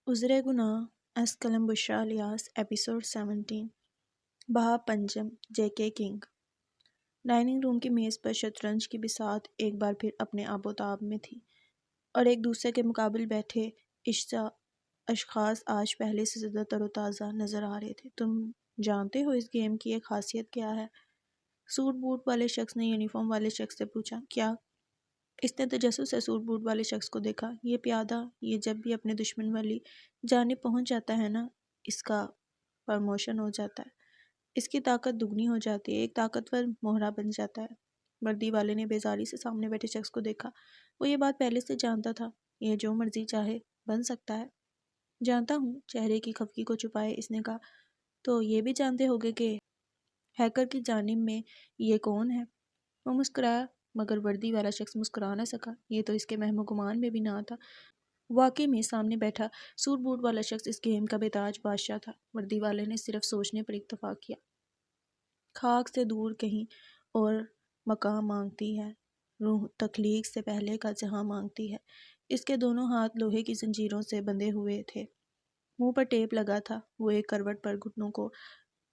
عذر گناہ از قلم بشرا الیاس ایپیسوڈ 17 بہا پنجم جے کے کنگ۔ ڈائننگ روم کی میز پر شطرنج کی بساط ایک بار پھر اپنے آب و تاب میں تھی اور ایک دوسرے کے مقابل بیٹھے اشخاص آج پہلے سے زیادہ تر و تازہ نظر آ رہے تھے۔ تم جانتے ہو اس گیم کی ایک خاصیت کیا ہے؟ سوٹ بوٹ والے شخص نے یونیفارم والے شخص سے پوچھا۔ کیا؟ اس نے تجسس سے سوٹ بوٹ والے شخص کو دیکھا۔ یہ پیادہ، یہ جب بھی اپنے دشمن والی جانب پہنچ جاتا ہے نا، اس کا پروموشن ہو جاتا ہے، اس کی طاقت دگنی ہو جاتی ہے، ایک طاقتور مہرہ بن جاتا ہے۔ وردی والے نے بیزاری سے سامنے بیٹھے شخص کو دیکھا۔ وہ یہ بات پہلے سے جانتا تھا، یہ جو مرضی چاہے بن سکتا ہے۔ جانتا ہوں، چہرے کی خفگی کو چھپائے اس نے کہا۔ تو یہ بھی جانتے ہوگے کہ ہیکر کی جانب میں یہ کون ہے؟ وہ مسکرایا، مگر وردی والا شخص مسکرا نہ سکا۔ یہ تو اس کے وہم و گمان میں بھی نہ تھا۔ واقعی میں سامنے بیٹھا سوٹ بوٹ والا شخص اس گیم کا بے تاج بادشاہ تھا۔ وردی والے نے صرف سوچنے پر اکتفا کیا۔ خاک سے دور کہیں اور مقام مانگتی ہے، روح تخلیق سے پہلے کا جہاں مانگتی ہے۔ اس کے دونوں ہاتھ لوہے کی زنجیروں سے بندھے ہوئے تھے، منہ پر ٹیپ لگا تھا۔ وہ ایک کروٹ پر گھٹنوں کو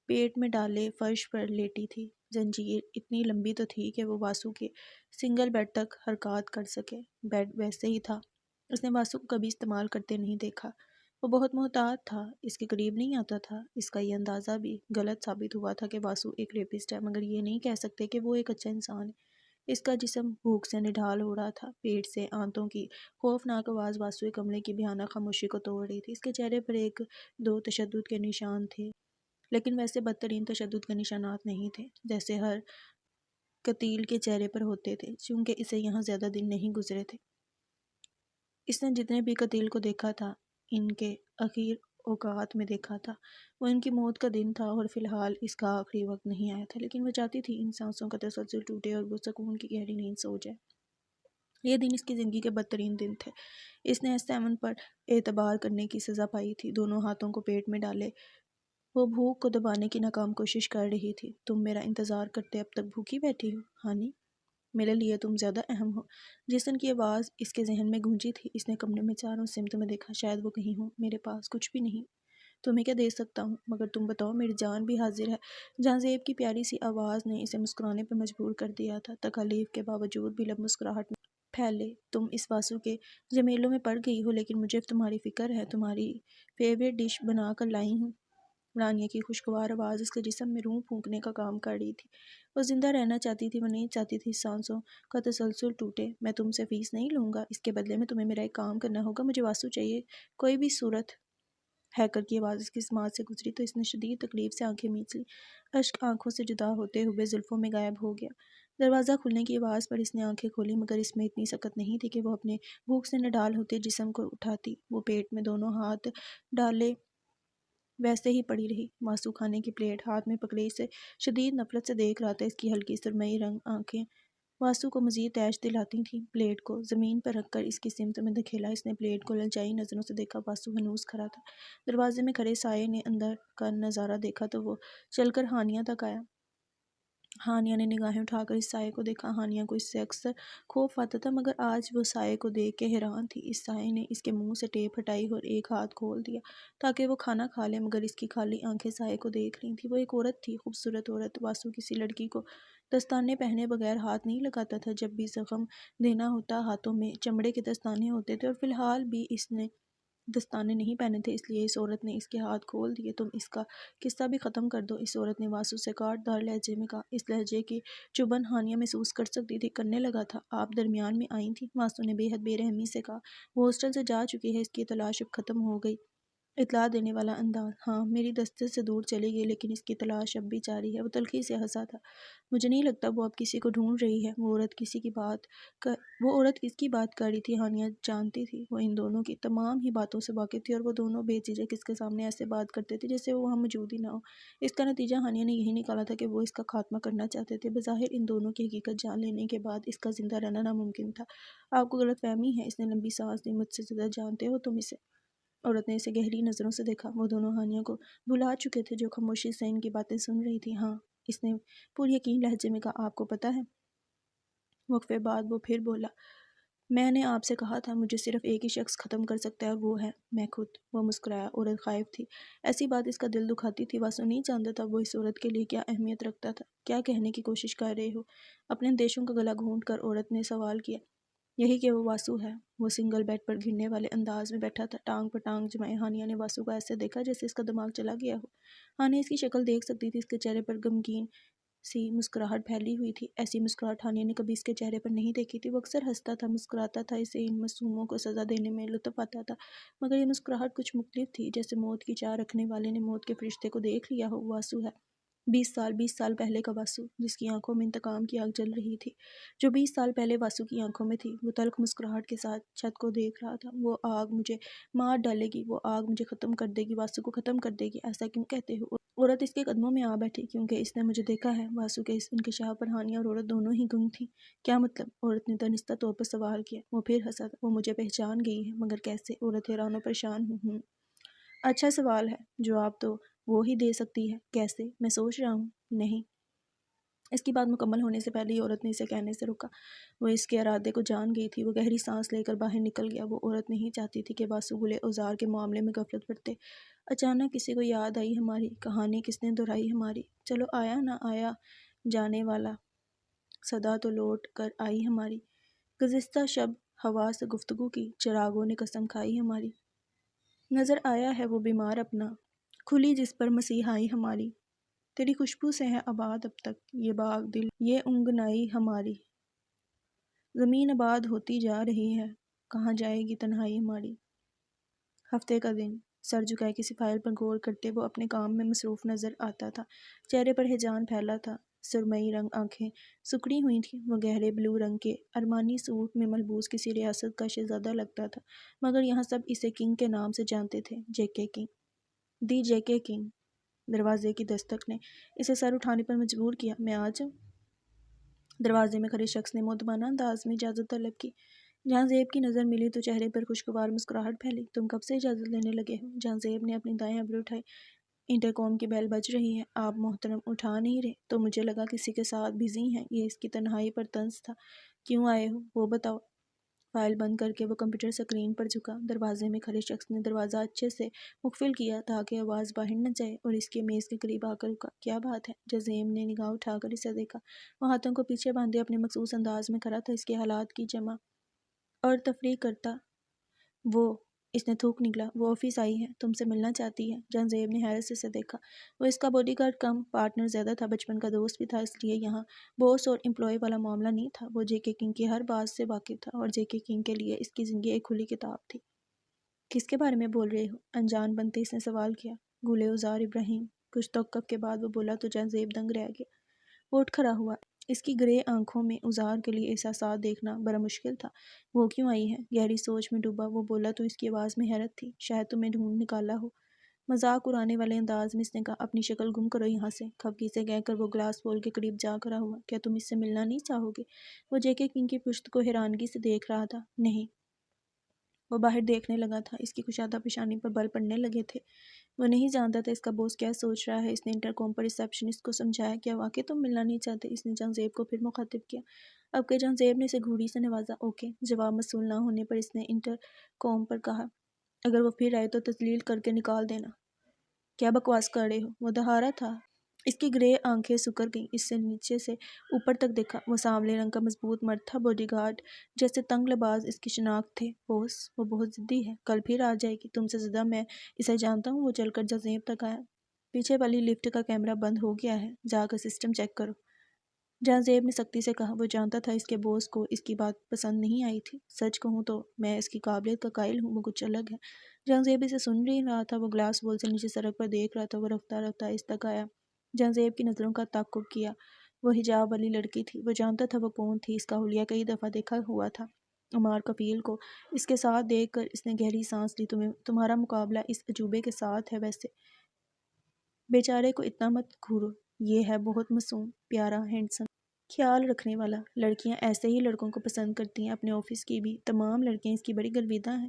پیٹ میں ڈالے فرش پر لیٹی تھی۔ زنجیر اتنی لمبی تو تھی کہ وہ واسو کے سنگل بیڈ تک حرکات کر سکے۔ بیڈ ویسے ہی تھا، اس نے واسو کو کبھی استعمال کرتے نہیں دیکھا۔ وہ بہت محتاط تھا، اس کے قریب نہیں آتا تھا۔ اس کا یہ اندازہ بھی غلط ثابت ہوا تھا کہ واسو ایک ریپسٹ ہے، مگر یہ نہیں کہہ سکتے کہ وہ ایک اچھا انسان ہے۔ اس کا جسم بھوک سے نڈھال ہو رہا تھا، پیٹ سے آنتوں کی خوفناک آواز واسو کے کمرے کی بھیانک خاموشی کو توڑ رہی تھی۔ اس کے چہرے پر ایک دو تشدد کے نشان تھے، لیکن ویسے بدترین تشدد کے نشانات نہیں تھے جیسے ہر قتیل کے چہرے پر ہوتے تھے، چونکہ اسے یہاں زیادہ دن نہیں گزرے تھے۔ اس نے جتنے بھی قتیل کو دیکھا تھا، ان کے اخیر اوقات میں دیکھا تھا، وہ ان کی موت کا دن تھا اور فی الحال اس کا آخری وقت نہیں آیا تھا، لیکن وہ چاہتی تھی ان سانسوں کا تسلسل ٹوٹے اور وہ سکون کی گہری نیند سو جائے۔ یہ دن اس کی زندگی کے بدترین دن تھے۔ اس نے S7 پر اعتبار کرنے کی سزا پائی تھی۔ دونوں ہاتھوں کو پیٹ میں ڈالے وہ بھوک کو دبانے کی ناکام کوشش کر رہی تھی۔ تم میرا انتظار کرتے اب تک بھوکی بیٹھی ہو، ہانی؟ میرے لیے تم زیادہ اہم ہو۔ جسن کی آواز اس کے ذہن میں گونجی تھی۔ اس نے کمرے میں چاروں سمت میں دیکھا، شاید وہ کہیں ہوں۔ میرے پاس کچھ بھی نہیں، تمہیں کیا دے سکتا ہوں؟ مگر تم بتاؤ، میری جان بھی حاضر ہے۔ جہاں زیب کی پیاری سی آواز نے اسے مسکرانے پر مجبور کر دیا تھا، تکالیف کے باوجود بھی لب مسکراہٹ میں پھیلے۔ تم اس واسو کے جمیلوں میں پڑ گئی ہو، لیکن مجھے تمہاری فکر ہے۔ تمہاری فیوریٹ ڈش بنا کر لائی ہوں۔ رانیہ کی خوشگوار آواز اس کے جسم میں روح پھونکنے کا کام کر رہی تھی۔ وہ زندہ رہنا چاہتی تھی، وہ نہیں چاہتی تھی سانسوں کا تسلسل ٹوٹے۔ میں تم سے فیس نہیں لوں گا، اس کے بدلے میں تمہیں میرا ایک کام کرنا ہوگا۔ مجھے واسو چاہیے، کوئی بھی صورت۔ ہیکر کی آواز اس کی سماعت سے گزری تو اس نے شدید تکلیف سے آنکھیں میچ لیں۔ اشک آنکھوں سے جدا ہوتے ہوئے زلفوں میں غائب ہو گیا۔ دروازہ کھلنے کی آواز پر اس نے آنکھیں کھولیں، مگر اس میں اتنی سکت نہیں تھی کہ وہ اپنے بھوک سے نڈال ہوتے جسم کو اٹھاتی۔ وہ پیٹ میں دونوں ہاتھ ڈالے ویسے ہی پڑی رہی۔ واسو کھانے کی پلیٹ ہاتھ میں پکڑے اسے شدید نفرت سے دیکھ رہا تھا۔ اس کی ہلکی سرمئی رنگ آنکھیں واسو کو مزید تیش دلاتی تھیں۔ پلیٹ کو زمین پر رکھ کر اس کی سمت میں دھکیلا۔ اس نے پلیٹ کو للچائی نظروں سے دیکھا۔ واسو ہنوز کھڑا تھا۔ دروازے میں کھڑے سائے نے اندر کا نظارہ دیکھا تو وہ چل کر ہانیہ تک آیا۔ ہانیہ نے نگاہیں اٹھا کر اس سائے کو دیکھا۔ ہانیہ کو اس سے اکثر خوف آتا تھا، مگر آج وہ سائے کو دیکھ کے حیران تھی۔ اس سائے نے اس کے منہ سے ٹیپ ہٹائی اور ایک ہاتھ کھول دیا تاکہ وہ کھانا کھا لے، مگر اس کی خالی آنکھیں سائے کو دیکھ رہی تھیں۔ وہ ایک عورت تھی، خوبصورت عورت۔ واسو کسی لڑکی کو دستانے پہنے بغیر ہاتھ نہیں لگاتا تھا۔ جب بھی زخم دینا ہوتا، ہاتھوں میں چمڑے کے دستانے ہوتے تھے، اور فی الحال بھی اس نے دستانے نہیں پہنے تھے، اس لیے اس عورت نے اس کے ہاتھ کھول دیے۔ تم اس کا قصہ بھی ختم کر دو، اس عورت نے واسو سے کاٹ دار لہجے میں کہا۔ اس لہجے کی چبھن ہانیہ محسوس کر سکتی تھی۔ کرنے لگا تھا، آپ درمیان میں آئی تھیں؟ واسو نے بے حد بے رحمی سے کہا۔ وہ ہاسٹل سے جا چکی ہے، اس کی تلاش اب ختم ہو گئی۔ اطلاع دینے والا انداز، ہاں، میری دسترس سے دور چلی گئی، لیکن اس کی تلاش اب بھی جاری ہے۔ وہ تلخی سے ہنسا تھا۔ مجھے نہیں لگتا وہ اب کسی کو ڈھونڈ رہی ہے۔ وہ عورت کس کی بات کر رہی تھی؟ ہانیہ جانتی تھی، وہ ان دونوں کی تمام ہی باتوں سے واقف تھی، اور وہ دونوں بے جھجک اس کے سامنے ایسے بات کرتے تھے جیسے وہ وہاں موجود ہی نہ ہو۔ اس کا نتیجہ ہانیہ نے یہی نکالا تھا کہ وہ اس کا خاتمہ کرنا چاہتے تھے۔ بظاہر ان دونوں کی حقیقت جان لینے کے بعد اس کا زندہ رہنا ناممکن تھا۔ آپ کو غلط فہمی ہے، اس نے لمبی سانس لی۔ مجھ سے زیادہ جانتے ہو تم اسے؟ عورت نے اسے گہری نظروں سے دیکھا۔ وہ دونوں ہانیہ کو بھلا چکے تھے، جو خاموشی سے ان کی باتیں سن رہی تھی۔ ہاں، اس نے پر یقین لہجے میں کہا۔ آپ کو پتہ ہے؟ وقفے بعد وہ پھر بولا، میں نے آپ سے کہا تھا مجھے صرف ایک ہی شخص ختم کر سکتا ہے اور وہ ہے میں خود۔ وہ مسکرایا۔ عورت خائف تھی۔ ایسی بات اس کا دل دکھاتی تھی۔ واسو نہیں جانتا تھا وہ اس عورت کے لیے کیا اہمیت رکھتا تھا۔ کیا کہنے کی کوشش کر رہے ہو؟ اپنے اندیشوں کا گلا گھونٹ کر عورت نے سوال کیا۔ یہی کہ وہ واسو ہے۔ وہ سنگل بیڈ پر گرنے والے انداز میں بیٹھا تھا، ٹانگ پر ٹانگ جمائے۔ ہانیہ نے واسو کو ایسے دیکھا جیسے اس کا دماغ چلا گیا ہو۔ ہانیہ اس کی شکل دیکھ سکتی تھی۔ اس کے چہرے پر غمگین سی مسکراہٹ پھیلی ہوئی تھی۔ ایسی مسکراہٹ ہانیہ نے کبھی اس کے چہرے پر نہیں دیکھی تھی۔ وہ اکثر ہنستا تھا، مسکراتا تھا، اسے ان معصوموں کو سزا دینے میں لطف آتا تھا، مگر یہ مسکراہٹ کچھ مختلف تھی، جیسے موت کی چاہ رکھنے والے نے موت کے فرشتے کو دیکھ لیا ہو۔ واسو ہے۔ 20 سال پہلے کا واسو، جس کی آنکھوں میں انتقام کی آگ جل رہی تھی، جو 20 سال پہلے واسو کی آنکھوں میں تھی۔ وہ تلخ مسکراہٹ کے ساتھ چھت کو دیکھ رہا تھا۔ وہ آگ مجھے مار ڈالے گی، وہ آگ مجھے ختم کر دے گی، واسو کو ختم کر دے گی۔ ایسا کیوں کہتے ہو؟ عورت اس کے قدموں میں آ بیٹھی۔ کیونکہ اس نے مجھے دیکھا ہے۔ واسو کے اس انکشاف پر ہانیہ اور عورت دونوں ہی گنگ تھیں۔ کیا مطلب؟ عورت نے دانستہ طور پر سوال کیا۔ وہ پھر ہنسا۔ وہ مجھے پہچان گئی ہے، مگر کیسے؟ عورت حیران و پریشان ہوں۔ اچھا سوال ہے، جواب تو وہ ہی دے سکتی ہے۔ کیسے؟ میں سوچ رہا ہوں۔ نہیں۔ اس کی بات مکمل ہونے سے پہلے ہی عورت نے اسے کہنے سے روکا۔ وہ اس کے ارادے کو جان گئی تھی۔ وہ گہری سانس لے کر باہر نکل گیا۔ وہ عورت نہیں چاہتی تھی کہ واسو گلے اوزار کے معاملے میں غفلت برتے۔ اچانک کسی کو یاد آئی ہماری کہانی کس نے دہرائی ہماری؟ چلو آیا نہ آیا جانے والا، صدا تو لوٹ کر آئی ہماری۔ گزشتہ شب ہوا سے گفتگو کی، چراغوں نے قسم کھائی ہماری۔ نظر آیا ہے وہ بیمار اپنا، کھلی جس پر مسیحائی ہماری۔ تیری خوشبو سے ہے آباد اب تک یہ باغ دل، یہ انگنائی ہماری۔ زمین آباد ہوتی جا رہی ہے، کہاں جائے گی تنہائی ہماری۔ ہفتے کا دن، سر جھکائے کسی فائل پر غور کرتے وہ اپنے کام میں مصروف نظر آتا تھا۔ چہرے پر ہیجان پھیلا تھا، سرمئی رنگ آنکھیں سکڑی ہوئی تھیں۔ وہ گہرے بلو رنگ کے ارمانی سوٹ میں ملبوس کسی ریاست کا شہزادہ لگتا تھا، مگر یہاں سب اسے کنگ کے نام سے جانتے تھے، جے کے کنگ۔ دی جے کے کنگ۔ دروازے کی دستک نے اسے سر اٹھانے پر مجبور کیا۔ میں آ جاؤں؟ دروازے میں کھڑے شخص نے مؤدبانہ انداز میں اجازت طلب کی۔ جہاں زیب کی نظر ملی تو چہرے پر خوشگوار مسکراہٹ پھیلی۔ تم کب سے اجازت لینے لگے ہو؟ جہاں زیب نے اپنی دائیں ابرو اٹھائی۔ انٹرکام کی بیل بج رہی ہے، آپ محترم اٹھا نہیں رہے؟ تو مجھے لگا کسی کے ساتھ بزی ہیں۔ یہ اس کی تنہائی پر طنز تھا۔ کیوں آئے ہو وہ بتاؤ۔ فائل بند کر کے وہ کمپیوٹر سکرین پر جھکا۔ دروازے میں کھڑے شخص نے دروازہ اچھے سے مقفل کیا تاکہ آواز باہر نہ جائے، اور اس کے میز کے قریب آ کر رکا۔ کیا بات ہے؟ جزیم نے نگاہ اٹھا کر اسے دیکھا۔ وہ ہاتھوں کو پیچھے باندھے اپنے مخصوص انداز میں کھڑا تھا، اس کے حالات کی جمع اور تفریح کرتا۔ وہ، اس نے تھوک نکلا، وہ آفس آئی ہے، تم سے ملنا چاہتی ہے۔ جہاں زیب نے حیرت سے اسے دیکھا۔ وہ اس کا باڈی گارڈ کم پارٹنر زیادہ تھا، بچپن کا دوست بھی تھا، اس لیے یہاں باس اور امپلائی والا معاملہ نہیں تھا۔ وہ جے کے کنگ کی ہر بات سے واقف تھا، اور جے کے کنگ کے لیے اس کی زندگی ایک کھلی کتاب تھی۔ کس کے بارے میں بول رہے ہو؟ انجان بنتے اس نے سوال کیا۔ گلے اوزار ابراہیم۔ کچھ توقف کے بعد وہ بولا تو جہاں زیب دنگ رہ گیا۔ وہ اٹھ کھڑا ہوا۔ اس کی گرے آنکھوں میں اوزار کے لیے احساسات دیکھنا بڑا مشکل تھا۔ وہ کیوں آئی ہے؟ گہری سوچ میں ڈوبا وہ بولا تو اس کی آواز میں حیرت تھی۔ شاید تمہیں ڈھونڈ نکالا ہو۔ مذاق اڑانے والے انداز میں اس نے کہا، اپنی شکل گم کرو یہاں سے۔ خفگی سے کہہ کر وہ گلاس بول کے قریب جا کھڑا ہوا۔ کیا تم اس سے ملنا نہیں چاہو گے؟ وہ جے کے کنگ کی پشت کو حیرانگی سے دیکھ رہا تھا۔ نہیں۔ وہ باہر دیکھنے لگا تھا۔ اس کی کشادہ پیشانی پر بل پڑنے لگے تھے۔ وہ نہیں جانتا تھا اس کا باس کیا سوچ رہا ہے۔ اس نے انٹرکام پر ریسپشنسٹ کو سمجھایا، کیا واقعی تم ملنا نہیں چاہتے؟ اس نے جہاں زیب کو پھر مخاطب کیا۔ اب کہ جہاں زیب نے اسے گھوڑی سے نوازا، اوکے۔ جواب موصول نہ ہونے پر اس نے انٹرکام پر کہا، اگر وہ پھر آئے تو تذلیل کر کے نکال دینا۔ کیا بکواس کر رہے ہو؟ وہ دہارا تھا۔ اس کی گرے آنکھیں سکڑ گئیں۔ اس سے نیچے سے اوپر تک دیکھا۔ وہ سانولے رنگ کا مضبوط مرد تھا، باڈی گارڈ جیسے تنگ لباس اس کی شناخت تھے۔ بوس، وہ بہت ضدی ہے، کل پھر آ جائے گی، تم سے زیادہ میں اسے جانتا ہوں۔ وہ چل کر جزیم تک آیا۔ پیچھے والی لفٹ کا کیمرہ بند ہو گیا ہے، جا کر سسٹم چیک کرو۔ جہاں زیب نے سختی سے کہا۔ وہ جانتا تھا اس کے باس کو اس کی بات پسند نہیں آئی تھی۔ سچ کہوں تو میں اس کی قابلیت کا قائل ہوں، وہ کچھ الگ ہے۔ جہاں زیب اسے سن نہیں رہا تھا، وہ گلاس بول سے نیچے سڑک پر دیکھ رہا تھا۔ وہ رفتہ رفتہ اس تک آیا۔ جہاں زیب کی نظروں کا تعاقب کیا۔ وہ حجاب والی لڑکی تھی۔ وہ جانتا تھا وہ کون تھی، اس کا حلیہ کئی دفعہ دیکھا ہوا تھا۔ عمار کفیل کو اس کے ساتھ دیکھ کر اس نے گہری سانس لی۔ تمہارا مقابلہ اس عجوبے کے ساتھ ہے، ویسے بیچارے کو اتنا مت گھورو، یہ ہے بہت معصوم، پیارا، ہینڈسم، خیال رکھنے والا۔ لڑکیاں ایسے ہی لڑکوں کو پسند کرتی ہیں۔ اپنے آفس کی بھی تمام لڑکیاں اس کی بڑی گرویدہ ہیں۔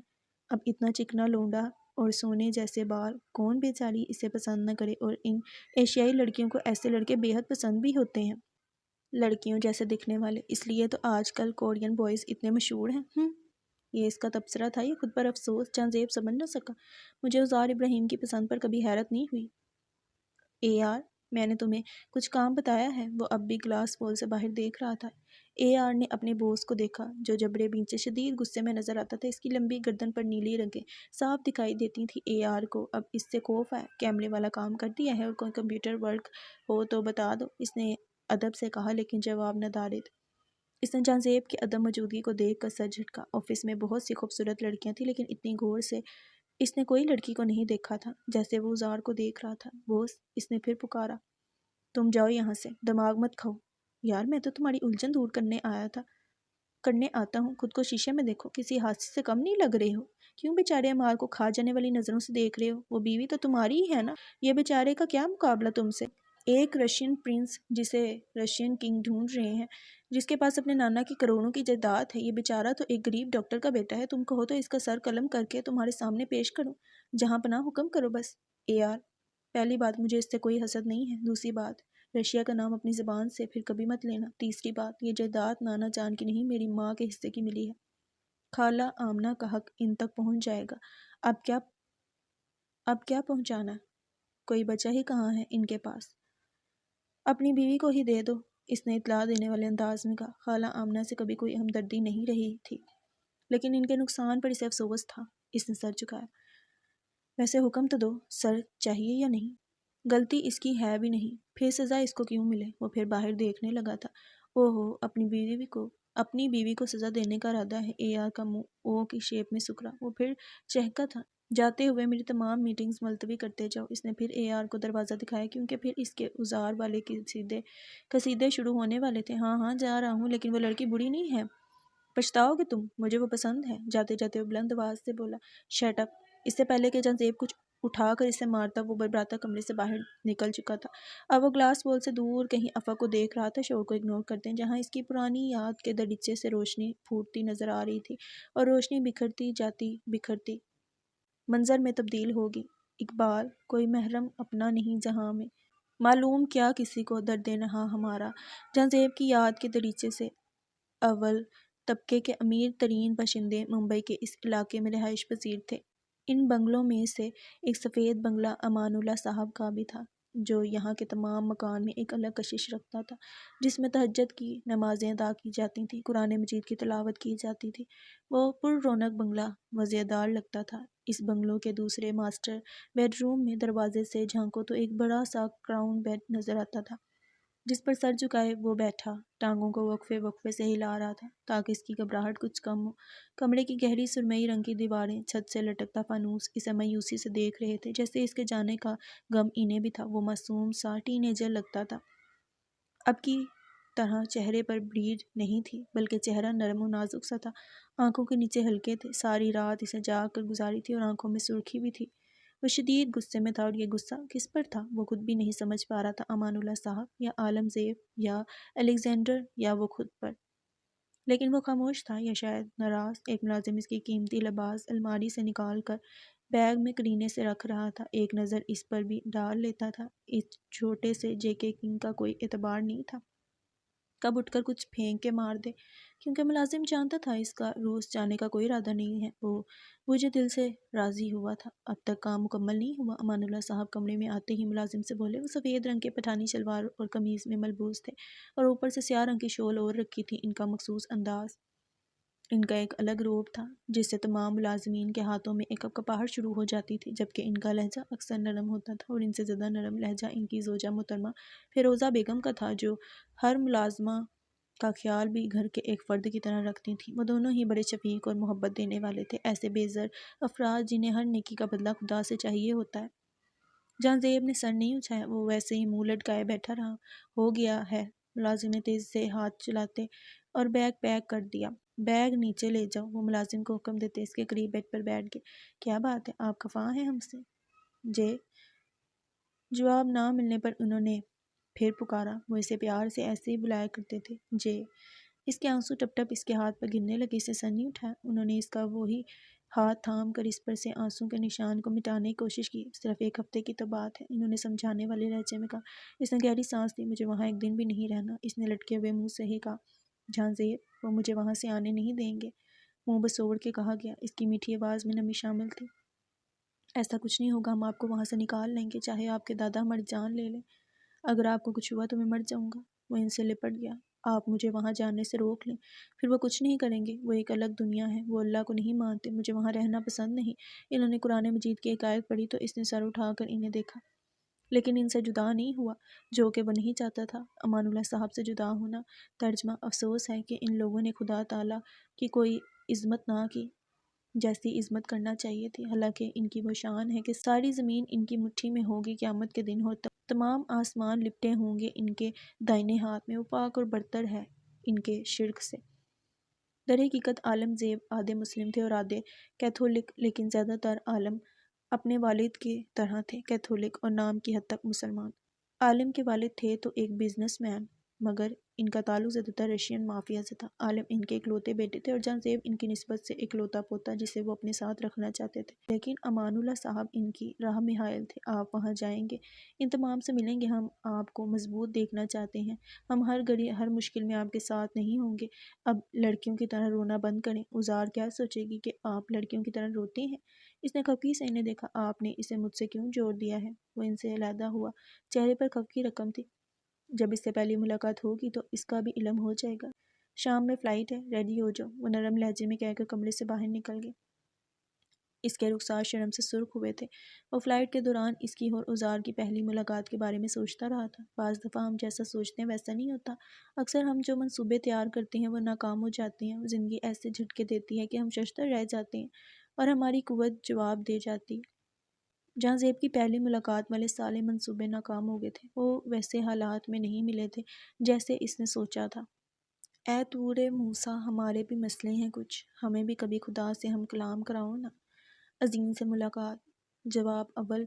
اب اتنا چکنا لونڈا اور سونے جیسے بال، کون بیچاری اسے پسند نہ کرے، اور ان ایشیائی لڑکیوں کو ایسے لڑکے بے حد پسند بھی ہوتے ہیں۔ لڑکیوں جیسے دکھنے والے، اس لیے تو آج کل کورین بوائز اتنے مشہور ہیں۔ یہ اس کا تبصرہ تھا یا خود پر افسوس؟ جہاں زیب سمجھ نہ سکا۔ مجھے ازار ابراہیم کی پسند پر کبھی حیرت نہیں ہوئی۔ اے آر، میں نے تمہیں کچھ کام بتایا ہے؟ وہ اب بھی گلاس وال سے باہر دیکھ رہا تھا۔ اے آر نے اپنے بوس کو دیکھا جو جبڑے بیچے شدید غصے میں نظر آتا تھا۔ اس کی لمبی گردن پر نیلی رنگیں صاف دکھائی دیتی تھی۔ اے آر کو اب اس سے خوف آیا۔ کیمرے والا کام کر دیا ہے اور کوئی کمپیوٹر ورک ہو تو بتا دو، اس نے ادب سے کہا، لیکن جواب نہ دارد۔ اس نے جہاں زیب کی عدم موجودگی کو دیکھ کر سر جھٹکا۔ آفس میں بہت سی خوبصورت لڑکیاں تھیں لیکن اتنی غور سے اس نے کوئی لڑکی کو نہیں دیکھا تھا جیسے وہ ازار کو دیکھ رہا تھا۔ بوس، اس نے پھر پکارا، تم جاؤ یہاں سے، دماغ مت کھاؤ۔ یار میں تو تمہاری الجھن دور کرنے آتا ہوں، خود کو شیشے میں دیکھو، کسی حادثے سے کم نہیں لگ رہے ہو؟ کیوں بیچارے امال کو کھا جانے والی نظروں سے دیکھ رہے ہو؟ وہ بیوی تو تمہاری ہی ہے نا، یہ بیچارے کا کیا مقابلہ تم سے؟ ایک رشین پرنس جسے رشین کنگ ڈھونڈ رہے ہیں، جس کے پاس اپنے نانا کی کروڑوں کی جائیداد ہے، یہ بیچارہ تو ایک غریب ڈاکٹر کا بیٹا ہے۔ تم کہو تو اس کا سر قلم کر کے تمہارے سامنے پیش کروں، جہاں پناہ حکم کرو بس۔ اے آر، پہلی بات مجھے اس سے کوئی حسد نہیں ہے، دوسری بات رشیا کا نام اپنی زبان سے پھر کبھی مت لینا، تیسری بات یہ جائیداد نانا جان کی نہیں، میری ماں کے حصے کی ملی ہے۔ خالہ آمنہ کا حق ان تک پہنچ جائے گا۔ اب کیا پہنچانا؟ کوئی بچہ ہی کہاں ہے ان کے پاس؟ اپنی بیوی کو ہی دے دو، اس نے اطلاع دینے والے انداز میں کہا۔ خالہ آمنہ سے کبھی کوئی ہمدردی نہیں رہی تھی لیکن ان کے نقصان پر اسے افسوس تھا۔ اس نے سر جھکایا۔ ویسے حکم تو دو، سر چاہیے یا نہیں؟ غلطی اس کی ہے بھی نہیں، پھر سزا اس کو کیوں ملے؟ وہ پھر باہر دیکھنے لگا تھا۔ اوہو، اپنی بیوی کو سزا دینے کا ارادہ ہے۔ اے آر کا منہ او کی شیپ میں سکڑا۔ وہ پھر چہکا تھا، جاتے ہوئے میری تمام میٹنگز ملتوی کرتے جاؤ۔ اس نے پھر اے آر کو دروازہ دکھایا کیونکہ پھر اس کے ازار والے قصیدے شروع ہونے والے تھے۔ ہاں جا رہا ہوں، لیکن وہ لڑکی بری نہیں ہے، پچھتاؤ گے تم، مجھے وہ پسند ہے۔ جاتے جاتے وہ بلند آواز سے بولا، شٹ اپ۔ اس سے پہلے کہ جہاں زیب کچھ اٹھا کر اسے مارتا، وہ بربراتا کمرے سے باہر نکل چکا تھا۔ اب وہ گلاس وال سے دور کہیں افق کو دیکھ رہا تھا، شور کو اگنور کرتے جہاں اس کی پرانی یاد کے دریچے سے روشنی پھوٹتی نظر آ رہی تھی، اور روشنی بکھرتی جاتی بکھرتی منظر میں تبدیل ہوگی۔ اقبال، کوئی محرم اپنا نہیں جہاں میں، معلوم کیا کسی کو درد نہاں ہمارا۔ جہاں زیب کی یاد کے دریچے سے اول طبقے کے امیر ترین باشندے ممبئی کے اس علاقے میں رہائش پذیر تھے۔ ان بنگلوں میں سے ایک سفید بنگلہ امان اللہ صاحب کا بھی تھا، جو یہاں کے تمام مکان میں ایک الگ کشش رکھتا تھا، جس میں تہجد کی نمازیں ادا کی جاتی تھیں، قرآن مجید کی تلاوت کی جاتی تھی۔ وہ پر رونق بنگلہ مزیدار لگتا تھا۔ اس بنگلوں کے دوسرے ماسٹر بیڈ روم میں دروازے سے جھانکو تو ایک بڑا سا کراؤن بیڈ نظر آتا تھا، جس پر سر جھکائے وہ بیٹھا ٹانگوں کو وقفے وقفے سے ہلا رہا تھا تاکہ اس کی گھبراہٹ کچھ کم ہو۔ کمرے کی گہری سرمئی رنگ کی دیواریں، چھت سے لٹکتا فانوس اسے مایوسی سے دیکھ رہے تھے، جیسے اس کے جانے کا غم انہیں بھی تھا۔ وہ معصوم سا ٹین ایجر لگتا تھا۔ اب کی طرح چہرے پر بلیڈ نہیں تھی، بلکہ چہرہ نرم و نازک سا تھا، آنکھوں کے نیچے ہلکے تھے۔ ساری رات اسے جاگ کر گزاری تھی اور آنکھوں میں سرخی بھی تھی۔ وہ شدید غصے میں تھا، اور یہ غصہ کس پر تھا وہ خود بھی نہیں سمجھ پا رہا تھا، امان اللہ صاحب یا عالم زیب یا الیگزینڈر یا وہ خود پر۔ لیکن وہ خاموش تھا، یا شاید ناراض۔ ایک ملازم اس کی قیمتی لباس الماری سے نکال کر بیگ میں کرینے سے رکھ رہا تھا، ایک نظر اس پر بھی ڈال لیتا تھا۔ اس چھوٹے سے جے کے کنگ کا کوئی اعتبار نہیں تھا، کب اٹھ کر کچھ پھینک کے مار دے، کیونکہ ملازم جانتا تھا اس کا روس جانے کا کوئی ارادہ نہیں ہے۔ وہ مجھے دل سے راضی ہوا تھا، اب تک کام مکمل نہیں ہوا۔ امان اللہ صاحب کمرے میں آتے ہی ملازم سے بولے۔ وہ سفید رنگ کے پٹھانی شلوار اور قمیض میں ملبوس تھے، اور اوپر سے سیاہ رنگ کی شال اور رکھی تھی۔ ان کا مخصوص انداز، ان کا ایک الگ روب تھا جس سے تمام ملازمین کے ہاتھوں میں ایک کپاہٹ شروع ہو جاتی تھی، جبکہ ان کا لہجہ اکثر نرم ہوتا تھا، اور ان سے زیادہ نرم لہجہ ان کی زوجہ محترمہ فیروزہ بیگم کا تھا، جو ہر ملازمہ کا خیال بھی گھر کے ایک فرد کی طرح رکھتی تھیں۔ وہ دونوں ہی بڑے شفیق اور محبت دینے والے تھے، ایسے بے زر افراد جنہیں ہر نیکی کا بدلہ خدا سے چاہیے ہوتا ہے۔ جہاں زیب نے سر نہیں اچھایا، وہ ویسے ہی منہ لٹکائے بیٹھا رہا۔ ہو گیا ہے، ملازم نے تیزی سے ہاتھ چلاتے اور بیگ پیک کر دیا۔ بیگ نیچے لے جاؤ، وہ ملازم کو حکم دیتے اس کے قریب بیڈ پر بیٹھ گئے۔ کیا بات ہے، آپ خفا ہیں ہم سے؟ جے، جواب نہ ملنے پر انہوں نے پھر پکارا۔ وہ اسے پیار سے ایسے ہی بلایا کرتے تھے، جے۔ اس کے آنسو ٹپ ٹپ اس کے ہاتھ پر گرنے لگے، اسے سر نہیں اٹھایا۔ انہوں نے اس کا وہی ہاتھ تھام کر اس پر سے آنسوں کے نشان کو مٹانے کی کوشش کی۔ صرف 1 ہفتے کی تو بات ہے، انہوں نے سمجھانے والے لہجے میں کہا۔ اس نے گہری سانس لی۔ مجھے وہاں 1 دن بھی نہیں رہنا، اس نے لٹکے ہوئے منہ سے ہی کہا۔ جہاں زیب، وہ مجھے وہاں سے آنے نہیں دیں گے، منہ بسوڑ کے کہا گیا۔ اس کی میٹھی آواز میں نمی شامل تھی۔ ایسا کچھ نہیں ہوگا، ہم آپ کو وہاں سے نکال لیں گے، چاہے آپ کے دادا ہماری جان لے لیں۔ اگر آپ کو کچھ ہوا تو میں مر جاؤں گا۔ وہ ان سے لپٹ گیا۔ آپ مجھے وہاں جانے سے روک لیں، پھر وہ کچھ نہیں کریں گے۔ وہ ایک الگ دنیا ہے، وہ اللہ کو نہیں مانتے، مجھے وہاں رہنا پسند نہیں۔ انہوں نے قرآن مجید کی ایک آیت پڑھی تو اس نے سر اٹھا کر انہیں دیکھا، لیکن ان سے جدا نہیں ہوا، جو کہ وہ نہیں چاہتا تھا، امان اللہ صاحب سے جدا ہونا۔ ترجمہ: افسوس ہے کہ ان لوگوں نے خدا تعالیٰ کی کوئی عظمت نہ کی جیسی عظمت کرنا چاہیے تھی، حالانکہ ان کی وہ شان ہے کہ ساری زمین ان کی مٹھی میں ہوگی، قیامت کے دن ہو تمام آسمان لپٹے ہوں گے ان کے دائنے ہاتھ میں۔ وہ پاک اور برتر ہے ان کے شرک سے۔ در حقیقت عالم زیب آدھے مسلم تھے اور آدھے کیتھولک، لیکن زیادہ تر عالم اپنے والد کی طرح تھے، کیتھولک اور نام کی حد تک مسلمان۔ عالم کے والد تھے تو ایک بزنس مین، مگر ان کا تعلق زیادہ تر رشین مافیا سے تھا۔ عالم ان کے اکلوتے بیٹے تھے اور جہاں زیب ان کی نسبت سے اکلوتا پوتا جسے وہ اپنے ساتھ رکھنا چاہتے تھے، لیکن امان اللہ صاحب ان کی راہ میں حائل تھے۔ آپ وہاں جائیں گے، ان تمام سے ملیں گے، ہم آپ کو مضبوط دیکھنا چاہتے ہیں، ہم ہر گھڑی ہر مشکل میں آپ کے ساتھ نہیں ہوں گے۔ اب لڑکیوں کی طرح رونا بند کریں۔ عذار کیا سوچے گی کہ آپ لڑکیوں کی طرح روتی ہیں؟ اس نے خفگی سے انہیں دیکھا۔ آپ نے اسے مجھ سے کیوں جوڑ دیا ہے؟ وہ ان سے علیحدہ ہوا، چہرے پر خفگی رقم تھی۔ جب اس سے پہلی ملاقات ہوگی تو اس کا بھی علم ہو جائے گا۔ شام میں فلائٹ ہے، ریڈی ہو جاؤ، وہ نرم لہجے میں کہہ کر کمرے سے باہر نکل گئے۔ اس کے رخسار شرم سے سرخ ہوئے تھے۔ وہ فلائٹ کے دوران اس کی اور عذار کی پہلی ملاقات کے بارے میں سوچتا رہا تھا۔ بعض دفعہ ہم جیسا سوچتے ہیں ویسا نہیں ہوتا، اکثر ہم جو منصوبے تیار کرتے ہیں وہ ناکام ہو جاتے ہیں۔ زندگی ایسے جھٹکے دیتی ہے کہ ہم ششدر رہ جاتے ہیں اور ہماری قوت جواب دے جاتی ہے۔ جہاں زیب کی پہلی ملاقات والے سالے منصوبے ناکام ہو گئے تھے، وہ ویسے حالات میں نہیں ملے تھے جیسے اس نے سوچا تھا۔ اے طور موسیٰ، ہمارے بھی مسئلے ہیں کچھ، ہمیں بھی کبھی خدا سے ہم کلام کراؤ نا۔ عظیم سے ملاقات۔ جواب اول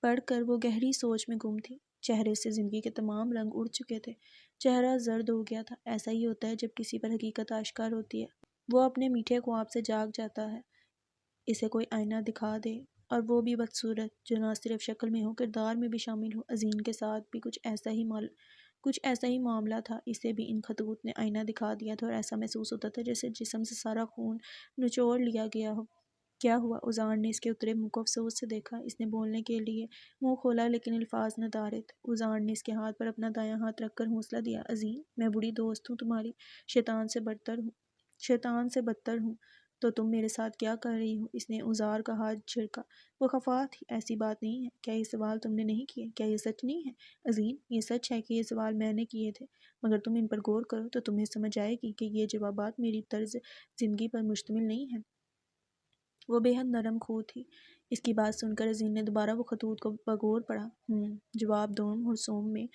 پڑھ کر وہ گہری سوچ میں گم تھی۔ چہرے سے زندگی کے تمام رنگ اڑ چکے تھے، چہرہ زرد ہو گیا تھا۔ ایسا ہی ہوتا ہے جب کسی پر حقیقت آشکار ہوتی ہے، وہ اپنے میٹھے خواب سے جاگ جاتا ہے، اسے کوئی آئینہ دکھا دے، اور وہ بھی بدصورت، جو نہ صرف شکل میں ہو کردار میں بھی شامل ہو۔ عظیم کے ساتھ بھی کچھ ایسا ہی معاملہ تھا، اسے بھی ان خطوط نے آئینہ دکھا دیا تھا اور ایسا محسوس ہوتا تھا جیسے جسم سے سارا خون نچوڑ لیا گیا ہو۔ کیا ہوا؟ عذار نے اس کے اترے منہ کو افسوس سے دیکھا۔ اس نے بولنے کے لیے منہ کھولا لیکن الفاظ ندارد۔ عذار نے اس کے ہاتھ پر اپنا دایاں ہاتھ رکھ کر حوصلہ دیا۔ عظیم، میں بری دوست ہوں تمہاری، شیطان سے بدتر ہوں، تو تم میرے ساتھ کیا کر رہی ہو؟ اس نے عذار کا ہاتھ جھڑکا۔ وہ خفا تھی۔ ایسی بات نہیں ہے، کیا یہ سوال تم نے نہیں کیے؟ کیا یہ سچ نہیں ہے؟ عظیم، یہ سچ ہے کہ یہ سوال میں نے کیے تھے، مگر تم ان پر غور کرو تو تمہیں سمجھ آئے گی کہ یہ جوابات میری طرز زندگی پر مشتمل نہیں ہیں۔ وہ بے حد نرم خو تھی۔ اس کی بات سن کر عظیم نے دوبارہ وہ خطوط کو بغور پڑھا۔ جواب دوم اور سوم میں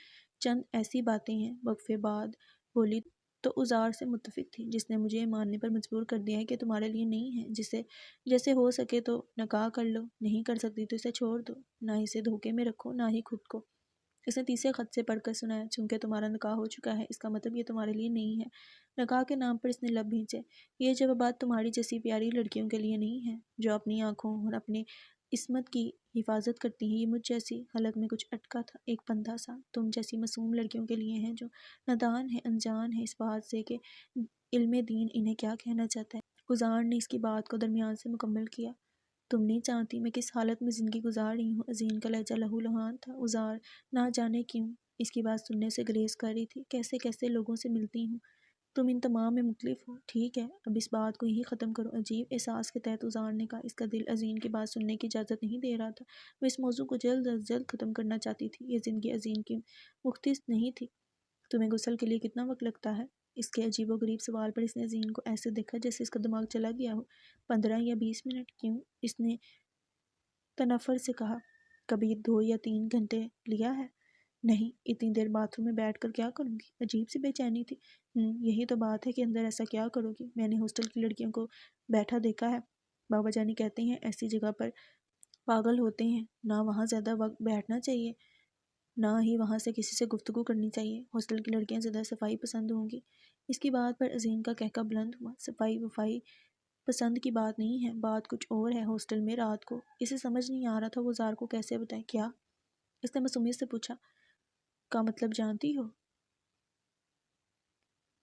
چند ایسی باتیں ہیں۔ وقفے بعد بولی، تو عذار سے متفق تھی، جس نے مجھے یہ ماننے پر مجبور کر دیا ہے کہ تمہارے لیے نہیں ہے۔ جیسے ہو سکے تو نکاح کر لو، نہیں کر سکتی تو اسے چھوڑ دو، نہ اسے دھوکے میں رکھو نہ ہی خود کو۔ اس نے تیسرے خط سے پڑھ کر سنایا، چونکہ تمہارا نکاح ہو چکا ہے، اس کا مطلب یہ تمہارے لیے نہیں ہے۔ نکاح کے نام پر اس نے لب بھینچے۔ یہ جوابات تمہاری جیسی پیاری لڑکیوں کے لیے نہیں ہیں، جو اپنی آنکھوں اور اپنے عصمت کی حفاظت کرتی ہیں۔ یہ مجھ جیسی، حلق میں کچھ اٹکا تھا، ایک پندھا سا، تم جیسی معصوم لڑکیوں کے لیے ہیں جو نادان ہیں، انجان ہیں اس بات سے کہ علم دین انہیں کیا کہنا چاہتا ہے۔ عذار نے اس کی بات کو درمیان سے مکمل کیا۔ تم نہیں جانتی میں کس حالت میں زندگی گزار رہی ہوں۔ عظیم کا لہجہ لہو لہان تھا۔ عذار نہ جانے کیوں اس کی بات سننے سے گریز کر رہی تھی۔ کیسے کیسے لوگوں سے ملتی ہوں، تم ان تمام میں مختلف ہو۔ ٹھیک ہے، اب اس بات کو یہی ختم کرو۔ عجیب احساس کے تحت عذار نے کہا۔ اس کا دل عظیم کی بات سننے کی اجازت نہیں دے رہا تھا۔ وہ اس موضوع کو جلد از جلد ختم کرنا چاہتی تھی۔ یہ زندگی عظیم کی مختص نہیں تھی۔ تمہیں غسل کے لیے کتنا وقت لگتا ہے؟ اس کے عجیب و غریب سوال پر اس نے عظیم کو ایسے دیکھا جیسے اس کا دماغ چلا گیا ہو۔ 15 یا 20 منٹ۔ کیوں؟ اس نے تنفر سے کہا۔ کبھی 2 یا 3 گھنٹے لیا ہے؟ نہیں، اتنی دیر باتھ روم میں بیٹھ کر کیا کروں گی؟ عجیب سی بے چینی تھی۔ یہی تو بات ہے کہ اندر ایسا کیا کرو گی؟ میں نے ہاسٹل کی لڑکیوں کو بیٹھا دیکھا ہے، بابا جانی کہتے ہیں ایسی جگہ پر پاگل ہوتے ہیں، نہ وہاں زیادہ وقت بیٹھنا چاہیے، نہ ہی وہاں سے کسی سے گفتگو کرنی چاہیے۔ ہاسٹل کی لڑکیاں زیادہ صفائی پسند ہوں گی۔ اس کی بات پر عظیم کا کہکا بلند ہوا۔ صفائی وفائی پسند کی بات نہیں ہے، بات کچھ اور ہے۔ ہاسٹل میں رات کو اسے سمجھ نہیں آ رہا تھا وہ زار کو کیسے بتائے۔ کیا؟ اس نے معصومیت سے پوچھا۔ کا مطلب جانتی ہو؟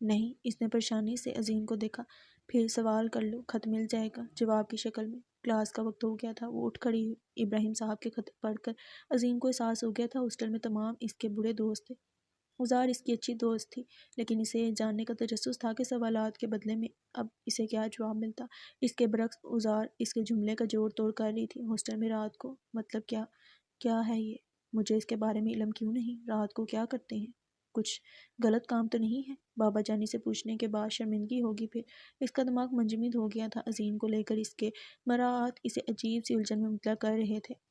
نہیں، اس نے پریشانی سے عظیم کو دیکھا۔ پھر سوال کر لو، خط مل جائے گا جواب کی شکل میں۔ کلاس کا وقت ہو گیا تھا، وہ اٹھ کھڑی ہوئی۔ ابراہیم صاحب کے خط پڑھ کر عظیم کو احساس ہو گیا تھا ہاسٹل میں تمام اس کے برے دوست تھے۔ وزار اس کی اچھی دوست تھی، لیکن اسے یہ جاننے کا تجسس تھا کہ سوالات کے بدلے میں اب اسے کیا جواب ملتا۔ اس کے برعکس وزار اس کے جملے کا جوڑ توڑ کر رہی تھی۔ ہاسٹل میں رات کو مطلب کیا؟ کیا ہے یہ؟ مجھے اس کے بارے میں علم کیوں نہیں؟ رات کو کیا کرتے ہیں؟ کچھ غلط کام تو نہیں ہے؟ بابا جانی سے پوچھنے کے بعد شرمندگی ہوگی پھر۔ اس کا دماغ منجمد ہو گیا تھا۔ عظیم کو لے کر اس کے مراعات اسے عجیب سی الجھن میں مبتلا کر رہے تھے۔